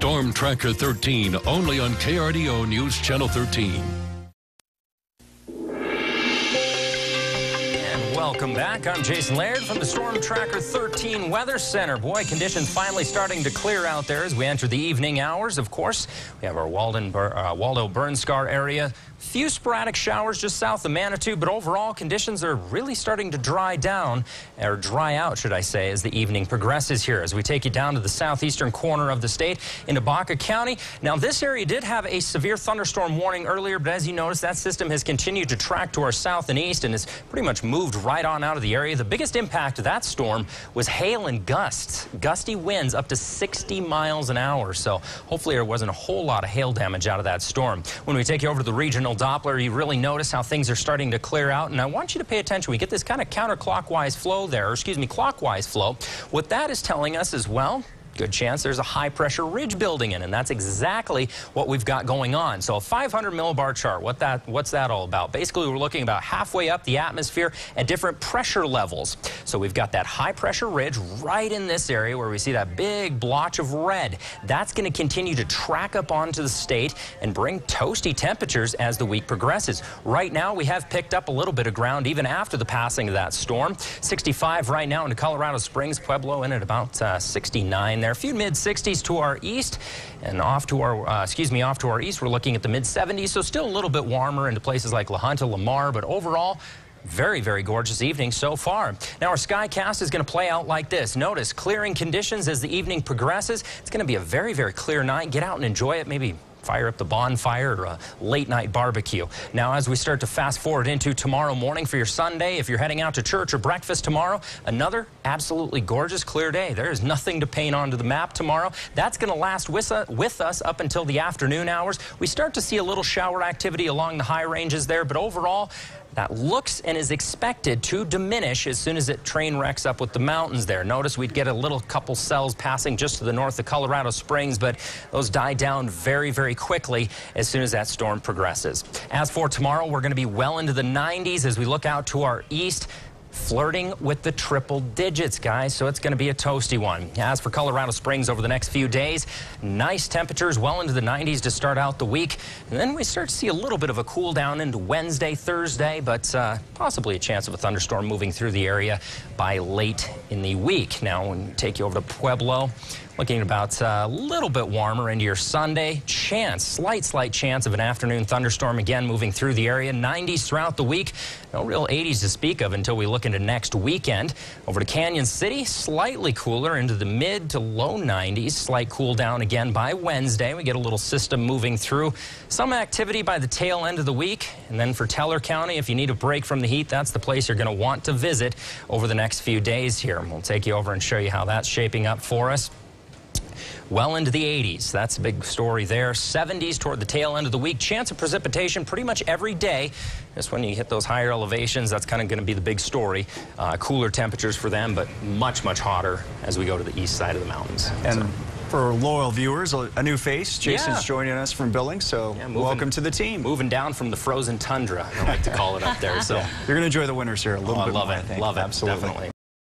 Storm Tracker 13, only on KRDO News Channel 13. Welcome back. I'm Jason Laird from the Storm Tracker 13 Weather Center. Boy, conditions finally starting to clear out there as we enter the evening hours. Of course, we have our Waldo-Burn Scar area. Few sporadic showers just south of Manitou, but overall conditions are really starting to dry down, or dry out, should I say, as the evening progresses here. As we take you down to the southeastern corner of the state into Baca County. Now, this area did have a severe thunderstorm warning earlier, but as you notice, that system has continued to track to our south and east and has pretty much moved right on out of the area. The biggest impact of that storm was hail and gusts. Gusty winds up to 60 miles an hour. So hopefully there wasn't a whole lot of hail damage out of that storm. When we take you over to the regional Doppler, you really notice how things are starting to clear out. And I want you to pay attention. We get this kind of counterclockwise flow there, or excuse me, clockwise flow. What that is telling us is, well, good chance there's a high-pressure ridge building in, and that's exactly what we've got going on. So a 500 millibar chart, what's that all about? Basically, we're looking about halfway up the atmosphere at different pressure levels. So we've got that high-pressure ridge right in this area where we see that big blotch of red. That's going to continue to track up onto the state and bring toasty temperatures as the week progresses. Right now, we have picked up a little bit of ground even after the passing of that storm. 65 right now into Colorado Springs, Pueblo in at about 69. There, a few mid-60s to our east, and off to our east, we're looking at the mid-70s, so still a little bit warmer into places like La Junta, Lamar, but overall, very, very gorgeous evening so far. Now, our skycast is going to play out like this. Notice clearing conditions as the evening progresses. It's going to be a very, very clear night. Get out and enjoy it. Maybe fire up the bonfire or a late night barbecue. Now, as we start to fast forward into tomorrow morning for your Sunday, if you're heading out to church or breakfast tomorrow, another absolutely gorgeous clear day. There is nothing to paint onto the map tomorrow. That's going to last with us up until the afternoon hours. We start to see a little shower activity along the high ranges there, but overall, that looks and is expected to diminish as soon as it train wrecks up with the mountains there. Notice we'd get a little couple cells passing just to the north of Colorado Springs, but those die down very, very quickly as soon as that storm progresses. As for tomorrow, we're going to be well into the 90s as we look out to our east, flirting with the triple digits, guys, so it's going to be a toasty one. As for Colorado Springs over the next few days, nice temperatures well into the 90s to start out the week, and then we start to see a little bit of a cool down into Wednesday, Thursday, but possibly a chance of a thunderstorm moving through the area by late in the week. Now, when we take you over to Pueblo, looking at about a little bit warmer into your Sunday. Slight chance of an afternoon thunderstorm again moving through the area. 90s throughout the week. No real 80s to speak of until we look into next weekend. Over to Canyon City, slightly cooler into the mid to low 90s. Slight cool down again by Wednesday. We get a little system moving through. Some activity by the tail end of the week. And then for Teller County, if you need a break from the heat, that's the place you're going to want to visit over the next few days here. We'll take you over and show you how that's shaping up for us. Well into the 80s. That's a big story there. 70s toward the tail end of the week. Chance of precipitation pretty much every day. Just when you hit those higher elevations, that's kind of going to be the big story. Cooler temperatures for them, but much, much hotter as we go to the east side of the mountains. And for loyal viewers, a new face. Jason's joining us from Billings, so welcome to the team. Moving down from the frozen tundra, I like to call it up there. So you're going to enjoy the winters here a little bit more, I think. Love it. Absolutely. Definitely.